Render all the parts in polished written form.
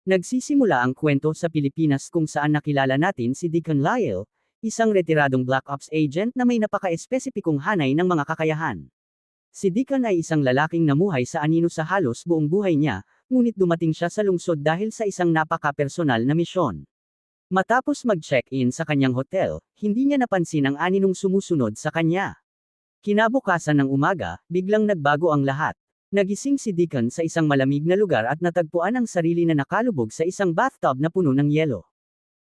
Nagsisimula ang kwento sa Pilipinas kung saan nakilala natin si Deacon Lyle, isang retiradong Black Ops agent na may napaka-espesipikong hanay ng mga kakayahan. Si Deacon ay isang lalaking namuhay sa anino sa halos buong buhay niya, ngunit dumating siya sa lungsod dahil sa isang napaka-personal na misyon. Matapos mag-check-in sa kanyang hotel, hindi niya napansin ang aninong sumusunod sa kanya. Kinabukasan ng umaga, biglang nagbago ang lahat. Nagising si Deacon sa isang malamig na lugar at natagpuan ang sarili na nakalubog sa isang bathtub na puno ng yelo.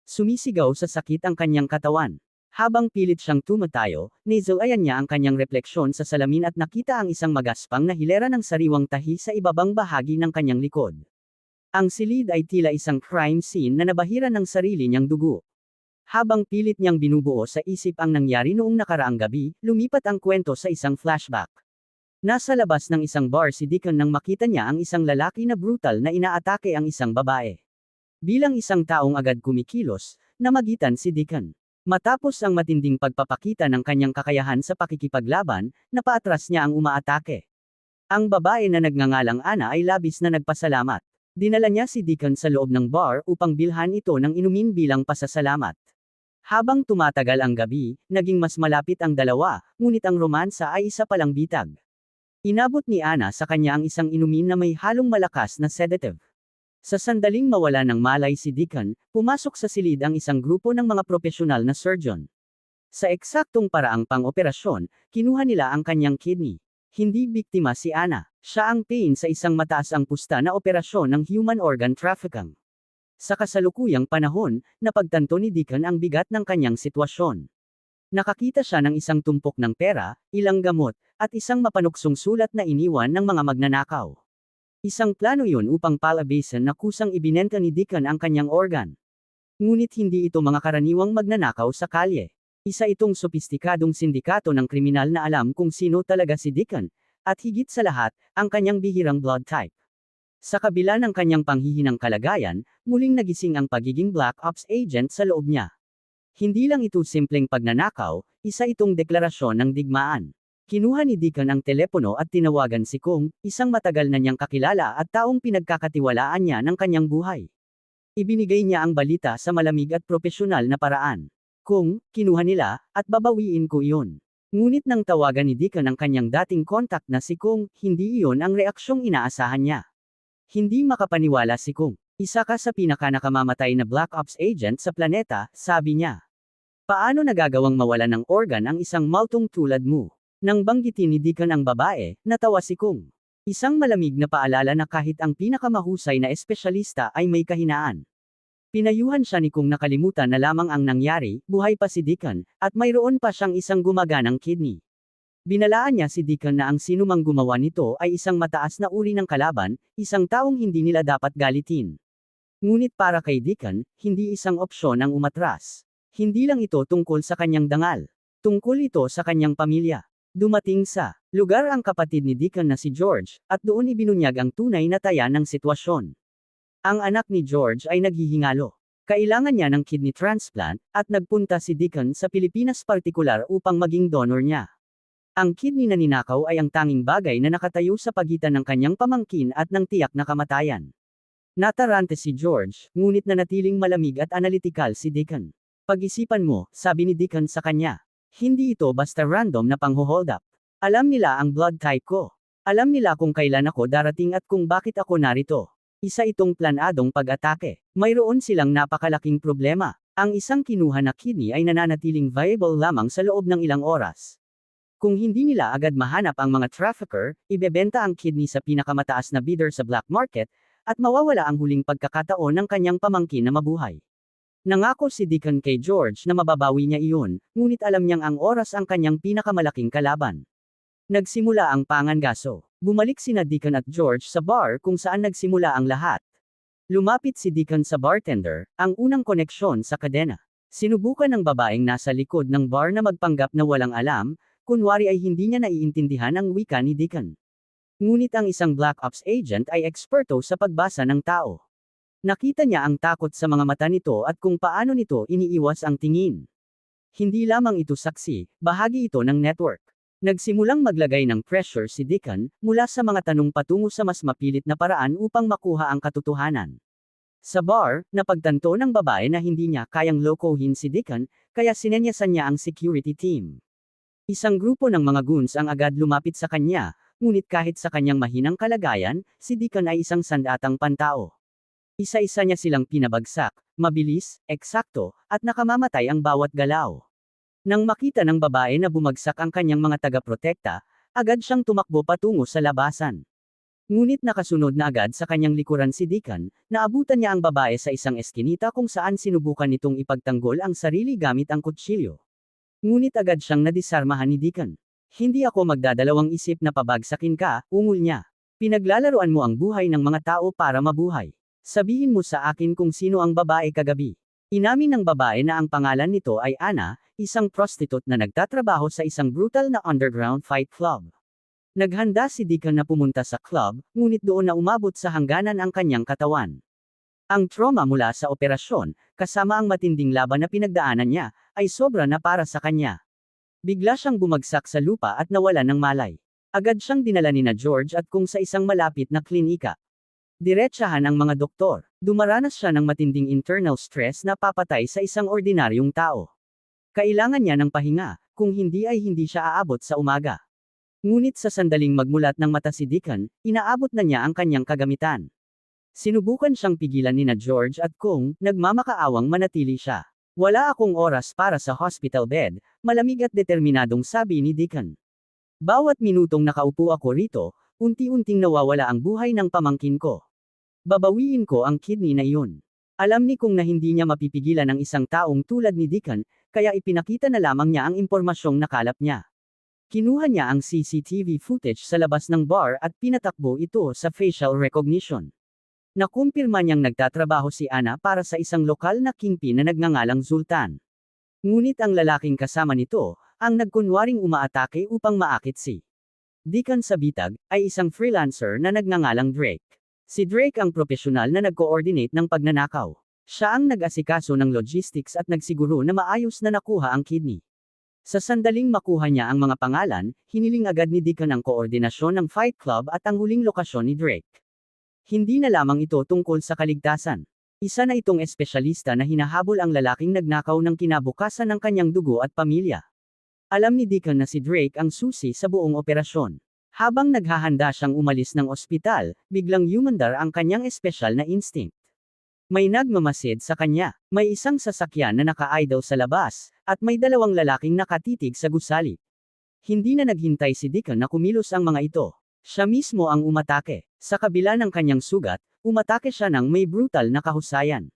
Sumisigaw sa sakit ang kanyang katawan. Habang pilit siyang tumatayo, naisawayan niya ang kanyang refleksyon sa salamin at nakita ang isang magaspang na hilera ng sariwang tahi sa ibabang bahagi ng kanyang likod. Ang silid ay tila isang crime scene na nabahiran ng sarili niyang dugo. Habang pilit niyang binubuo sa isip ang nangyari noong nakaraang gabi, lumipat ang kwento sa isang flashback. Nasa labas ng isang bar si Deacon nang makita niya ang isang lalaki na brutal na inaatake ang isang babae. Bilang isang taong agad kumikilos, namagitan si Deacon. Matapos ang matinding pagpapakita ng kanyang kakayahan sa pakikipaglaban, napaatras niya ang umaatake. Ang babae na nagngangalang Ana ay labis na nagpasalamat. Dinala niya si Deacon sa loob ng bar upang bilhan ito ng inumin bilang pasasalamat. Habang tumatagal ang gabi, naging mas malapit ang dalawa, ngunit ang romansa ay isa palang bitag. Inabot ni Ana sa kanya ang isang inumin na may halong malakas na sedative. Sa sandaling mawala ng malay si Deacon, pumasok sa silid ang isang grupo ng mga profesional na surgeon. Sa eksaktong paraang pang-operasyon, kinuha nila ang kanyang kidney. Hindi biktima si Ana, siya ang pain sa isang mataas ang pusta na operasyon ng human organ trafficking. Sa kasalukuyang panahon, napagtanto ni Deacon ang bigat ng kanyang sitwasyon. Nakakita siya ng isang tumpok ng pera, ilang gamot, at isang mapanuksong sulat na iniwan ng mga magnanakaw. Isang plano yun upang palabasin na kusang ibinenta ni Deacon ang kanyang organ. Ngunit hindi ito mga karaniwang magnanakaw sa kalye. Isa itong sopistikadong sindikato ng kriminal na alam kung sino talaga si Deacon, at higit sa lahat, ang kanyang bihirang blood type. Sa kabila ng kanyang panghihinang kalagayan, muling nagising ang pagiging Black Ops agent sa loob niya. Hindi lang ito simpleng pagnanakaw, isa itong deklarasyon ng digmaan. Kinuha ni Deacon ang telepono at tinawagan si Kung, isang matagal na niyang kakilala at taong pinagkakatiwalaan niya ng kanyang buhay. Ibinigay niya ang balita sa malamig at propesyonal na paraan. Kung, kinuha nila, at babawiin ko iyon. Ngunit nang tawagan ni Deacon ang kanyang dating contact na si Kung, hindi iyon ang reaksyong inaasahan niya. Hindi makapaniwala si Kung. Isa ka sa pinakanakamamatay na Black Ops agent sa planeta, sabi niya. Paano nagagawang mawala ng organ ang isang maltong tulad mo? Nang banggitin ni Deacon ang babae, natawa si Kung. Isang malamig na paalala na kahit ang pinakamahusay na espesyalista ay may kahinaan. Pinayuhan siya ni Kung nakalimutan na lamang ang nangyari, buhay pa si Deacon, at mayroon pa siyang isang gumaganang kidney. Binalaan niya si Deacon na ang sinumang gumawa nito ay isang mataas na uri ng kalaban, isang taong hindi nila dapat galitin. Ngunit para kay Deacon, hindi isang opsyon ang umatras. Hindi lang ito tungkol sa kanyang dangal. Tungkol ito sa kanyang pamilya. Dumating sa lugar ang kapatid ni Deacon na si George, at doon ibinunyag ang tunay na taya ng sitwasyon. Ang anak ni George ay naghihingalo. Kailangan niya ng kidney transplant, at nagpunta si Deacon sa Pilipinas partikular upang maging donor niya. Ang kidney na ninakaw ay ang tanging bagay na nakatayo sa pagitan ng kanyang pamangkin at ng tiyak na kamatayan. Natarante si George, ngunit nanatiling malamig at analytical si Deacon. Pag-isipan mo, sabi ni Deacon sa kanya. Hindi ito basta random na pang-hold up. Alam nila ang blood type ko. Alam nila kung kailan ako darating at kung bakit ako narito. Isa itong planadong pag-atake. Mayroon silang napakalaking problema. Ang isang kinuha na kidney ay nananatiling viable lamang sa loob ng ilang oras. Kung hindi nila agad mahanap ang mga trafficker, ibebenta ang kidney sa pinakamataas na bidder sa black market, at mawawala ang huling pagkakataon ng kanyang pamangkin na mabuhay. Nangako si Deacon kay George na mababawi niya iyon, ngunit alam niyang ang oras ang kanyang pinakamalaking kalaban. Nagsimula ang pangangaso. Bumalik sina Deacon at George sa bar kung saan nagsimula ang lahat. Lumapit si Deacon sa bartender, ang unang koneksyon sa kadena. Sinubukan ng babaeng nasa likod ng bar na magpanggap na walang alam, kunwari ay hindi niya naiintindihan ang wika ni Deacon. Ngunit ang isang Black Ops agent ay eksperto sa pagbasa ng tao. Nakita niya ang takot sa mga mata nito at kung paano nito iniiwas ang tingin. Hindi lamang ito saksi, bahagi ito ng network. Nagsimulang maglagay ng pressure si Deacon mula sa mga tanong patungo sa mas mapilit na paraan upang makuha ang katotohanan. Sa bar, napagtanto ng babae na hindi niya kayang lokohin si Deacon, kaya sinenyasan niya ang security team. Isang grupo ng mga goons ang agad lumapit sa kanya, ngunit kahit sa kanyang mahinang kalagayan, si Deacon ay isang sandatang pantao. Isa-isa niya silang pinabagsak, mabilis, eksakto, at nakamamatay ang bawat galaw. Nang makita ng babae na bumagsak ang kanyang mga taga-protekta, agad siyang tumakbo patungo sa labasan. Ngunit nakasunod na agad sa kanyang likuran si Deacon, naabutan niya ang babae sa isang eskinita kung saan sinubukan nitong ipagtanggol ang sarili gamit ang kutsilyo. Ngunit agad siyang nadisarmahan ni Deacon. Hindi ako magdadalawang isip na pabagsakin ka, ungol niya. Pinaglalaruan mo ang buhay ng mga tao para mabuhay. Sabihin mo sa akin kung sino ang babae kagabi. Inamin ng babae na ang pangalan nito ay Anna, isang prostitute na nagtatrabaho sa isang brutal na underground fight club. Naghanda si Deacon na pumunta sa club, ngunit doon na umabot sa hangganan ang kanyang katawan. Ang trauma mula sa operasyon, kasama ang matinding laban na pinagdaanan niya, ay sobra na para sa kanya. Bigla siyang bumagsak sa lupa at nawalan ng malay. Agad siyang dinala ni na George at kung sa isang malapit na klinika. Diretsahan ang mga doktor. Dumaranas siya ng matinding internal stress na papatay sa isang ordinaryong tao. Kailangan niya ng pahinga, kung hindi ay hindi siya aabot sa umaga. Ngunit sa sandaling magmulat ng mata si Deacon, inaabot na niya ang kanyang kagamitan. Sinubukan siyang pigilan ni na George at kung nagmamakaawang manatili siya. Wala akong oras para sa hospital bed, malamig at determinadong sabi ni Deacon. Bawat minutong nakaupo ako rito, unti-unting nawawala ang buhay ng pamangkin ko. Babawiin ko ang kidney na iyon. Alam ni Kung na hindi niya mapipigilan ang isang taong tulad ni Deacon, kaya ipinakita na lamang niya ang impormasyong nakalap niya. Kinuha niya ang CCTV footage sa labas ng bar at pinatakbo ito sa facial recognition. Nakumpirma niyang nagtatrabaho si Anna para sa isang lokal na kingpin na nagngangalang Zultan. Ngunit ang lalaking kasama nito, ang nagkunwaring umaatake upang maakit si Deacon sa bitag, ay isang freelancer na nagngangalang Drake. Si Drake ang propesyonal na nag-coordinate ng pagnanakaw. Siya ang nag-asikaso ng logistics at nagsiguro na maayos na nakuha ang kidney. Sa sandaling makuha niya ang mga pangalan, hiniling agad ni Deacon ang koordinasyon ng Fight Club at ang huling lokasyon ni Drake. Hindi na lamang ito tungkol sa kaligtasan. Isa na itong espesyalista na hinahabol ang lalaking nagnakaw ng kinabukasan ng kanyang dugo at pamilya. Alam ni Deacon na si Drake ang susi sa buong operasyon. Habang naghahanda siyang umalis ng ospital, biglang yumandar ang kanyang espesyal na instinct. May nagmamasid sa kanya, may isang sasakyan na naka-idle sa labas, at may dalawang lalaking nakatitig sa gusali. Hindi na naghintay si Deacon na kumilos ang mga ito. Siya mismo ang umatake. Sa kabila ng kanyang sugat, umatake siya ng may brutal na kahusayan.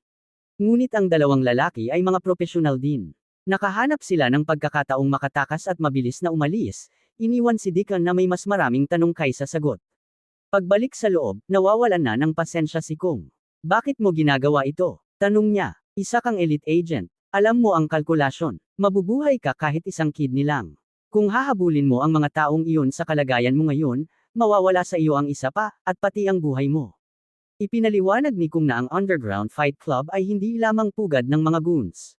Ngunit ang dalawang lalaki ay mga propesyonal din. Nakahanap sila ng pagkakataong makatakas at mabilis na umalis. Iniwan si Deacon na may mas maraming tanong kaysa sagot. Pagbalik sa loob, nawawalan na ng pasensya si Kung. Bakit mo ginagawa ito? Tanong niya. Isa kang elite agent. Alam mo ang kalkulasyon. Mabubuhay ka kahit isang kidney lang. Kung hahabulin mo ang mga taong iyon sa kalagayan mo ngayon, mawawala sa iyo ang isa pa, at pati ang buhay mo. Ipinaliwanag ni Kung na ang Underground Fight Club ay hindi lamang pugad ng mga goons.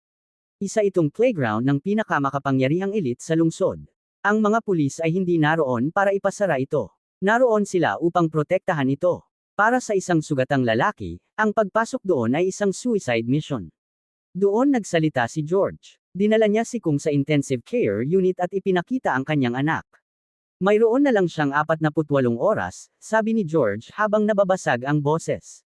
Isa itong playground ng pinakamakapangyarihang elite sa lungsod. Ang mga pulis ay hindi naroon para ipasara ito. Naroon sila upang protektahan ito. Para sa isang sugatang lalaki, ang pagpasok doon ay isang suicide mission. Doon nagsalita si George. Dinala niya si Kung sa intensive care unit at ipinakita ang kanyang anak. Mayroon na lang siyang 48 oras, sabi ni George habang nababasag ang boses.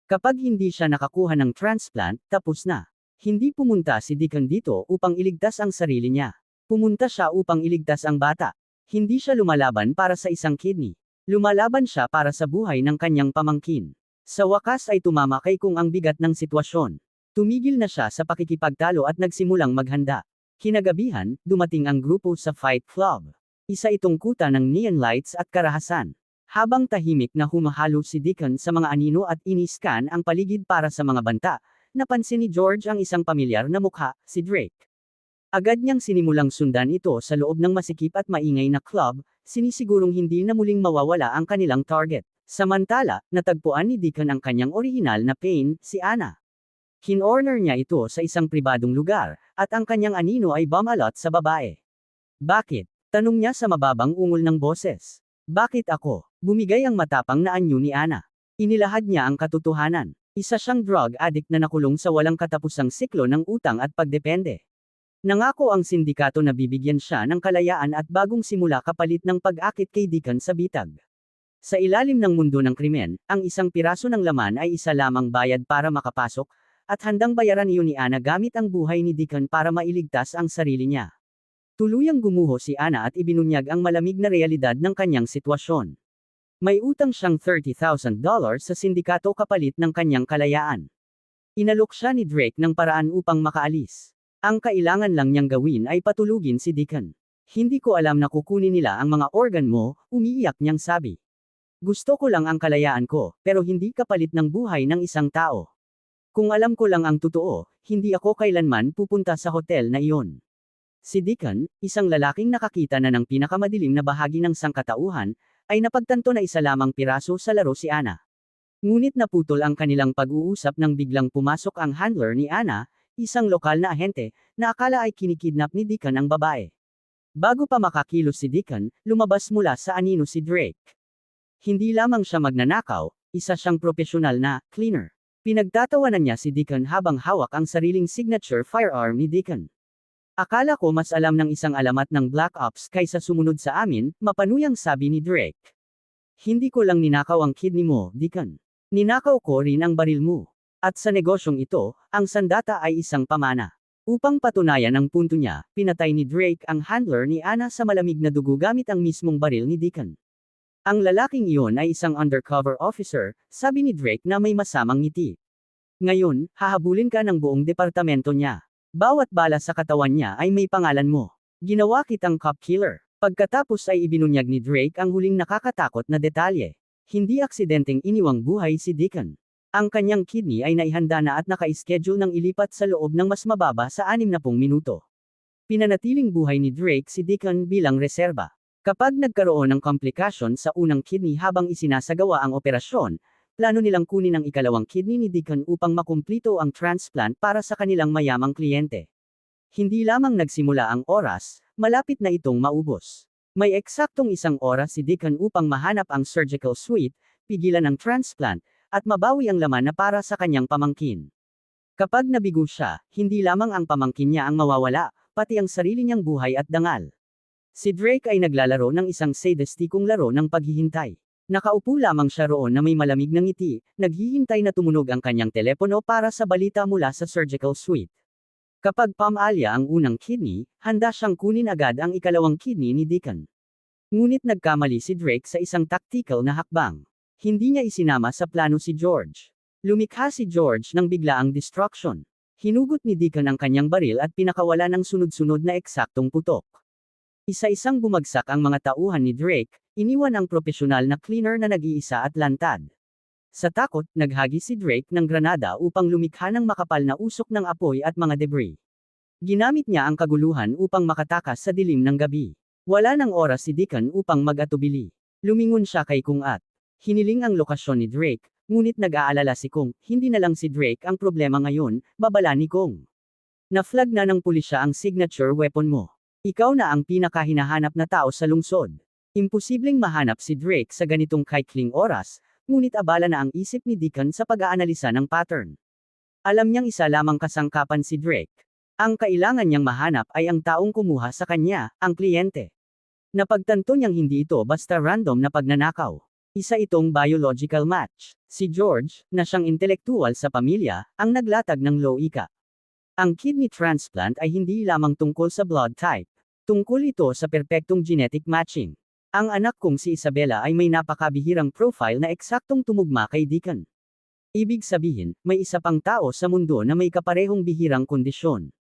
Kapag hindi siya nakakuha ng transplant, tapos na. Hindi pumunta si Deacon dito upang iligtas ang sarili niya. Pumunta siya upang iligtas ang bata. Hindi siya lumalaban para sa isang kidney. Lumalaban siya para sa buhay ng kanyang pamangkin. Sa wakas ay tumama kay Kung ang bigat ng sitwasyon. Tumigil na siya sa pakikipagtalo at nagsimulang maghanda. Kinagabihan, dumating ang grupo sa Fight Club. Isa itong kuta ng neon lights at karahasan. Habang tahimik na humahalo si Deacon sa mga anino at iniskan ang paligid para sa mga banta, napansin ni George ang isang pamilyar na mukha, si Drake. Agad niyang sinimulang sundan ito sa loob ng masikip at maingay na club, sinisigurong hindi na muling mawawala ang kanilang target. Samantala, natagpuan ni Deacon ang kanyang orihinal na pain, si Anna. Kinorner niya ito sa isang pribadong lugar, at ang kanyang anino ay bumalot sa babae. Bakit? Tanong niya sa mababang ungol ng boses. Bakit ako? Bumigay ang matapang na anyo ni Ana. Inilahad niya ang katotohanan. Isa siyang drug addict na nakulong sa walang katapusang siklo ng utang at pagdepende. Nangako ang sindikato na bibigyan siya ng kalayaan at bagong simula kapalit ng pag-akit kay Deacon sa bitag. Sa ilalim ng mundo ng krimen, ang isang piraso ng laman ay isa lamang bayad para makapasok, at handang bayaran iyon ni Ana gamit ang buhay ni Deacon para mailigtas ang sarili niya. Tuluyang gumuho si Ana at ibinunyag ang malamig na realidad ng kanyang sitwasyon. May utang siyang $30,000 sa sindikato kapalit ng kanyang kalayaan. Inalok siya ni Drake ng paraan upang makaalis. Ang kailangan lang niyang gawin ay patulugin si Deacon. Hindi ko alam na kukunin nila ang mga organ mo, umiiyak niyang sabi. Gusto ko lang ang kalayaan ko, pero hindi kapalit ng buhay ng isang tao. Kung alam ko lang ang totoo, hindi ako kailanman pupunta sa hotel na iyon. Si Deacon, isang lalaking nakakita na ng pinakamadilim na bahagi ng sangkatauhan, ay napagtanto na isa lamang piraso sa laro si Ana. Ngunit naputol ang kanilang pag-uusap nang biglang pumasok ang handler ni Ana, isang lokal na ahente, na akala ay kinikidnap ni Deacon ang babae. Bago pa makakilos si Deacon, lumabas mula sa anino si Drake. Hindi lamang siya magnanakaw, isa siyang profesional na cleaner. Pinagtatawanan niya si Deacon habang hawak ang sariling signature firearm ni Deacon. Akala ko mas alam ng isang alamat ng Black Ops kaysa sumunod sa amin, mapanuyang sabi ni Drake. Hindi ko lang ninakaw ang kidney mo, Deacon. Ninakaw ko rin ang baril mo. At sa negosyong ito, ang sandata ay isang pamana. Upang patunayan ang punto niya, pinatay ni Drake ang handler ni Ana sa malamig na dugo gamit ang mismong baril ni Deacon. Ang lalaking iyon ay isang undercover officer, sabi ni Drake na may masamang ngiti. Ngayon, hahabulin ka ng buong departamento niya. Bawat bala sa katawan niya ay may pangalan mo. Ginawa kitang cop killer. Pagkatapos ay ibinunyag ni Drake ang huling nakakatakot na detalye. Hindi aksidenteng iniwang buhay si Deacon. Ang kanyang kidney ay naihanda na at naka-schedule ng ilipat sa loob ng mas mababa sa 60 minuto. Pinanatiling buhay ni Drake si Deacon bilang reserba. Kapag nagkaroon ng komplikasyon sa unang kidney habang isinasagawa ang operasyon, plano nilang kunin ang ikalawang kidney ni Deacon upang makumplito ang transplant para sa kanilang mayamang kliyente. Hindi lamang nagsimula ang oras, malapit na itong maubos. May eksaktong 1 oras si Deacon upang mahanap ang surgical suite, pigilan ang transplant, at mabawi ang laman na para sa kanyang pamangkin. Kapag nabigo siya, hindi lamang ang pamangkin niya ang mawawala, pati ang sarili niyang buhay at dangal. Si Drake ay naglalaro ng isang sadistikong laro ng paghihintay. Nakaupo lamang siya roon na may malamig na ngiti, naghihintay na tumunog ang kanyang telepono para sa balita mula sa surgical suite. Kapag pamalya ang unang kidney, handa siyang kunin agad ang ikalawang kidney ni Deacon. Ngunit nagkamali si Drake sa isang tactical na hakbang. Hindi niya isinama sa plano si George. Lumikha si George ng biglaang destruction. Hinugot ni Deacon ang kanyang baril at pinakawala ng sunod-sunod na eksaktong putok. Isa-isang bumagsak ang mga tauhan ni Drake, iniwan ang profesional na cleaner na nag-iisa at lantad. Sa takot, naghagi si Drake ng granada upang lumikha ng makapal na usok ng apoy at mga debris. Ginamit niya ang kaguluhan upang makatakas sa dilim ng gabi. Wala ng oras si Deacon upang mag-atubili. Lumingon siya kay Kung at hiniling ang lokasyon ni Drake, ngunit nag-aalala si Kung, hindi na lang si Drake ang problema ngayon, babala ni Kung. Na-flag na ng pulisya ang signature weapon mo. Ikaw na ang pinakahinahanap na tao sa lungsod. Imposibleng mahanap si Drake sa ganitong kaikling oras, ngunit abala na ang isip ni Deacon sa pag-aanalisa ng pattern. Alam niyang isa lamang kasangkapan si Drake. Ang kailangan niyang mahanap ay ang taong kumuha sa kanya, ang kliyente. Napagtanto niyang hindi ito basta random na pagnanakaw. Isa itong biological match. Si George, na siyang intelektual sa pamilya, ang naglatag ng loika. Ang kidney transplant ay hindi lamang tungkol sa blood type. Tungkol ito sa perpektong genetic matching. Ang anak kong si Isabella ay may napakabihirang profile na eksaktong tumugma kay Deacon. Ibig sabihin, may isa pang tao sa mundo na may kaparehong bihirang kondisyon.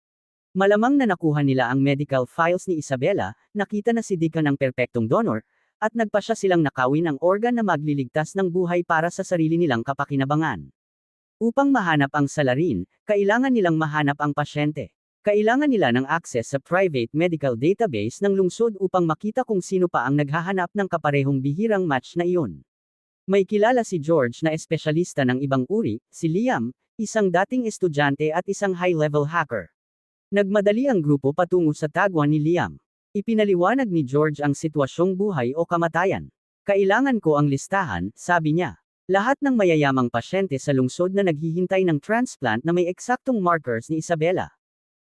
Malamang na nakuha nila ang medical files ni Isabella, nakita na si Deacon ang perpektong donor, at nagpasya silang nakawin ang organ na magliligtas ng buhay para sa sarili nilang kapakinabangan. Upang mahanap ang salarin, kailangan nilang mahanap ang pasyente. Kailangan nila ng access sa private medical database ng lungsod upang makita kung sino pa ang naghahanap ng kaparehong bihirang match na iyon. May kilala si George na espesyalista ng ibang uri, si Liam, isang dating estudyante at isang high-level hacker. Nagmadali ang grupo patungo sa tagwan ni Liam. Ipinaliwanag ni George ang sitwasyong buhay o kamatayan. Kailangan ko ang listahan, sabi niya. Lahat ng mayayamang pasyente sa lungsod na naghihintay ng transplant na may eksaktong markers ni Isabela.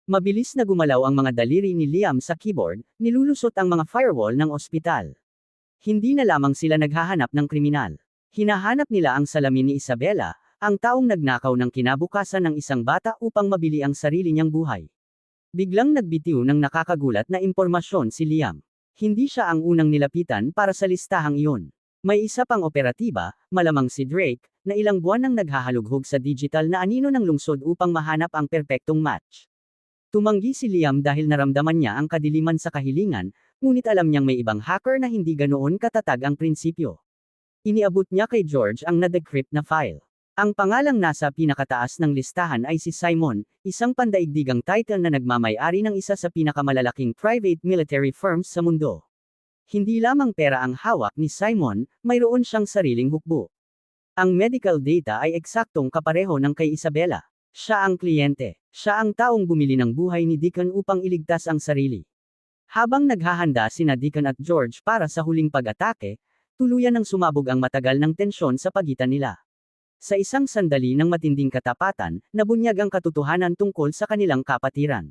Mabilis na gumalaw ang mga daliri ni Liam sa keyboard, nilulusot ang mga firewall ng ospital. Hindi na lamang sila naghahanap ng kriminal. Hinahanap nila ang salamin ni Isabela, ang taong nagnakaw ng kinabukasan ng isang bata upang mabili ang sarili niyang buhay. Biglang nagbitiw ng nakakagulat na impormasyon si Liam. Hindi siya ang unang nilapitan para sa listahang iyon. May isa pang operatiba, malamang si Drake, na ilang buwan nang naghahalughog sa digital na anino ng lungsod upang mahanap ang perpektong match. Tumanggi si Liam dahil naramdaman niya ang kadiliman sa kahilingan, ngunit alam niyang may ibang hacker na hindi ganoon katatag ang prinsipyo. Iniabot niya kay George ang na-decrypt na file. Ang pangalang nasa pinakataas ng listahan ay si Simon, isang pandaigdigang title na nagmamay-ari ng isa sa pinakamalalaking private military firms sa mundo. Hindi lamang pera ang hawak ni Simon, mayroon siyang sariling hukbo. Ang medical data ay eksaktong kapareho ng kay Isabela. Siya ang kliyente. Siya ang taong bumili ng buhay ni Deacon upang iligtas ang sarili. Habang naghahanda sina Deacon at George para sa huling pag-atake, tuluyan ng sumabog ang matagal ng tensyon sa pagitan nila. Sa isang sandali ng matinding katapatan, nabunyag ang katotohanan tungkol sa kanilang kapatiran.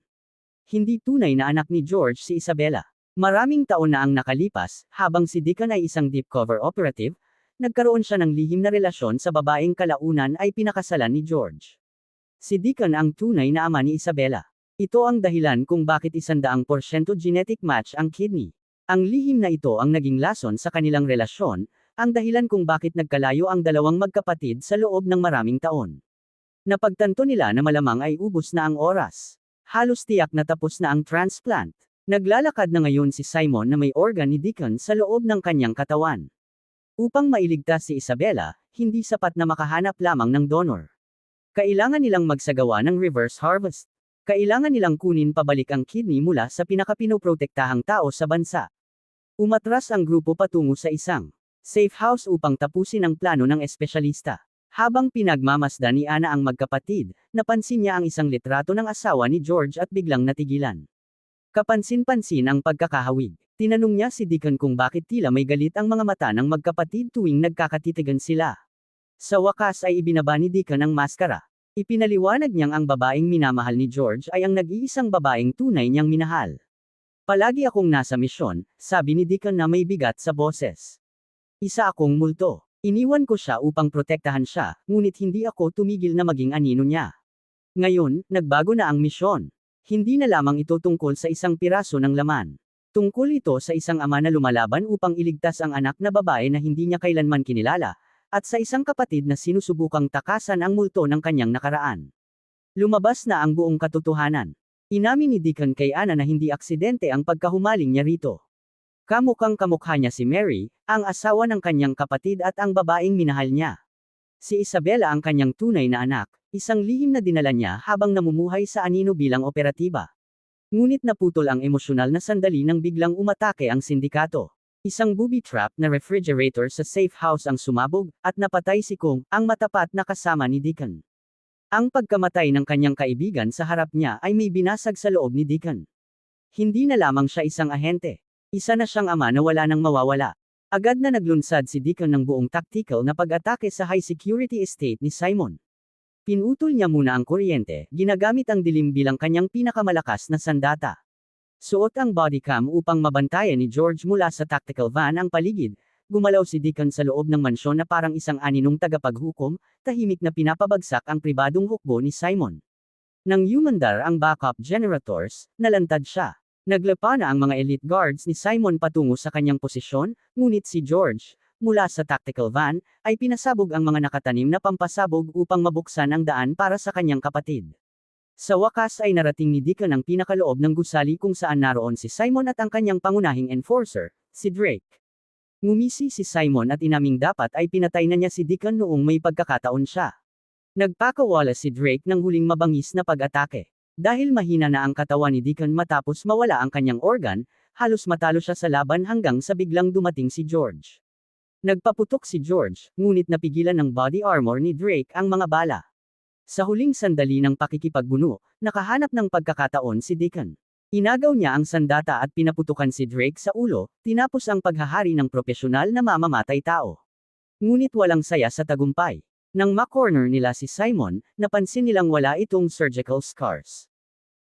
Hindi tunay na anak ni George si Isabela. Maraming taon na ang nakalipas, habang si Deacon ay isang deep cover operative, nagkaroon siya ng lihim na relasyon sa babaeng kalaunan ay pinakasalan ni George. Si Deacon ang tunay na ama ni Isabela. Ito ang dahilan kung bakit 100% genetic match ang kidney. Ang lihim na ito ang naging lason sa kanilang relasyon, ang dahilan kung bakit nagkalayo ang dalawang magkapatid sa loob ng maraming taon. Napagtanto nila na malamang ay ubos na ang oras. Halos tiyak na tapos na ang transplant. Naglalakad na ngayon si Simon na may organ ni Deacon sa loob ng kanyang katawan. Upang mailigtas si Isabela, hindi sapat na makahanap lamang ng donor. Kailangan nilang magsagawa ng reverse harvest. Kailangan nilang kunin pabalik ang kidney mula sa pinakapinoprotektahang tao sa bansa. Umatras ang grupo patungo sa isang safe house upang tapusin ang plano ng espesyalista. Habang pinagmamasdan ni Anna ang magkapatid, napansin niya ang isang litrato ng asawa ni George at biglang natigilan. Kapansin-pansin ang pagkakahawig. Tinanong niya si Deacon kung bakit tila may galit ang mga mata ng magkapatid tuwing nagkakatitigan sila. Sa wakas ay ibinaba ni Deacon ang maskara. Ipinaliwanag niyang ang babaeng minamahal ni George ay ang nag-iisang babaeng tunay niyang minahal. Palagi akong nasa misyon, sabi ni Deacon na may bigat sa boses. Isa akong multo. Iniwan ko siya upang protektahan siya, ngunit hindi ako tumigil na maging anino niya. Ngayon, nagbago na ang misyon. Hindi na lamang ito tungkol sa isang piraso ng laman. Tungkol ito sa isang ama na lumalaban upang iligtas ang anak na babae na hindi niya kailanman kinilala, at sa isang kapatid na sinusubukang takasan ang multo ng kanyang nakaraan. Lumabas na ang buong katotohanan. Inamin ni Deacon kay Anna na hindi aksidente ang pagkahumaling niya rito. Kamukhang kamukha niya si Mary, ang asawa ng kanyang kapatid at ang babaeng minahal niya. Si Isabela ang kanyang tunay na anak, isang lihim na dinala niya habang namumuhay sa anino bilang operatiba. Ngunit naputol ang emosyonal na sandali nang biglang umatake ang sindikato. Isang booby trap na refrigerator sa safe house ang sumabog, at napatay si Kong, ang matapat na kasama ni Deacon. Ang pagkamatay ng kanyang kaibigan sa harap niya ay may binasag sa loob ni Deacon. Hindi na lamang siya isang ahente. Isa na siyang ama na wala nang mawawala. Agad na naglunsad si Deacon ng buong tactical na pag-atake sa high-security estate ni Simon. Pinutol niya muna ang kuryente, ginagamit ang dilim bilang kanyang pinakamalakas na sandata. Suot ang bodycam upang mabantayan ni George mula sa tactical van ang paligid. Gumalaw si Deacon sa loob ng mansyon na parang isang aninong tagapaghukom, tahimik na pinapabagsak ang pribadong hukbo ni Simon. Nang humandar ang backup generators, nalantad siya. Naglapa na ang mga elite guards ni Simon patungo sa kanyang posisyon, ngunit si George, mula sa tactical van, ay pinasabog ang mga nakatanim na pampasabog upang mabuksan ang daan para sa kanyang kapatid. Sa wakas ay narating ni Deacon ang pinakaloob ng gusali kung saan naroon si Simon at ang kanyang pangunahing enforcer, si Drake. Ngumisi si Simon at inaming dapat ay pinatay na niya si Deacon noong may pagkakataon siya. Nagpakawala si Drake ng huling mabangis na pag-atake. Dahil mahina na ang katawan ni Deacon matapos mawala ang kanyang organ, halos matalo siya sa laban hanggang sa biglang dumating si George. Nagpaputok si George, ngunit napigilan ng body armor ni Drake ang mga bala. Sa huling sandali ng pakikipagbuno, nakahanap ng pagkakataon si Deacon. Inagaw niya ang sandata at pinaputukan si Drake sa ulo, tinapos ang paghahari ng propesyonal na mamamatay tao. Ngunit walang saya sa tagumpay. Nang ma-corner nila si Simon, napansin nilang wala itong surgical scars.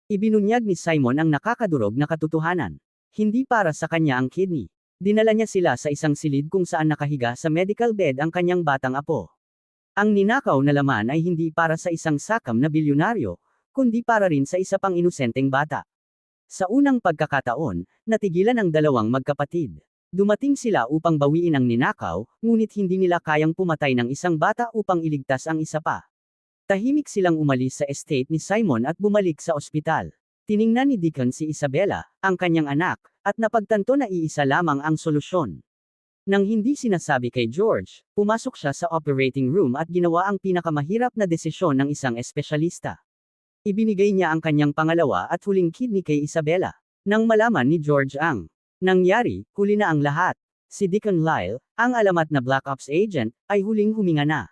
Ibinunyag ni Simon ang nakakadurog na katotohanan. Hindi para sa kanya ang kidney. Dinala niya sila sa isang silid kung saan nakahiga sa medical bed ang kanyang batang apo. Ang ninakaw na laman ay hindi para sa isang sakam na bilyonaryo, kundi para rin sa isa pang inosenteng bata. Sa unang pagkakataon, natigilan ang dalawang magkapatid. Dumating sila upang bawiin ang ninakaw, ngunit hindi nila kayang pumatay ng isang bata upang iligtas ang isa pa. Tahimik silang umalis sa estate ni Simon at bumalik sa ospital. Tiningnan ni Deacon si Isabella, ang kanyang anak, at napagtanto na iisa lamang ang solusyon. Nang hindi sinasabi kay George, pumasok siya sa operating room at ginawa ang pinakamahirap na desisyon ng isang espesyalista. Ibinigay niya ang kanyang pangalawa at huling kidney kay Isabella. Nang malaman ni George ang nangyari, huli na ang lahat. Si Deacon Lyle, ang alamat na Black Ops agent, ay huling huminga na.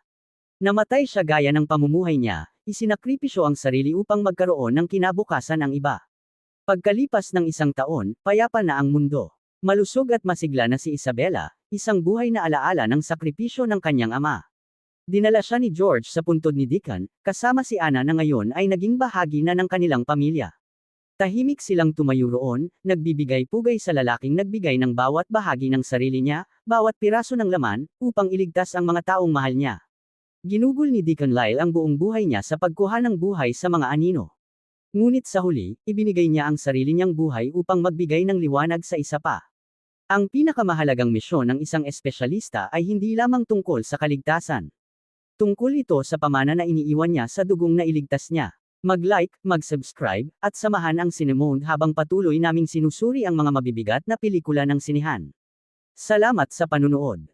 Namatay siya gaya ng pamumuhay niya, isinakripisyo ang sarili upang magkaroon ng kinabukasan ang iba. Pagkalipas ng isang taon, payapa na ang mundo. Malusog at masigla na si Isabella, isang buhay na alaala ng sakripisyo ng kanyang ama. Dinala siya ni George sa puntod ni Deacon, kasama si Anna na ngayon ay naging bahagi na ng kanilang pamilya. Tahimik silang tumayo roon, nagbibigay-pugay sa lalaking nagbigay ng bawat bahagi ng sarili niya, bawat piraso ng laman, upang iligtas ang mga taong mahal niya. Ginugol ni Deacon Lyle ang buong buhay niya sa pagkuha ng buhay sa mga anino. Ngunit sa huli, ibinigay niya ang sarili niyang buhay upang magbigay ng liwanag sa isa pa. Ang pinakamahalagang misyon ng isang espesyalista ay hindi lamang tungkol sa kaligtasan. Tungkol ito sa pamana na iniiwan niya sa dugong na iligtas niya. Mag-like, mag-subscribe, at samahan ang Cinemonde habang patuloy naming sinusuri ang mga mabibigat na pelikula ng sinihan. Salamat sa panunood.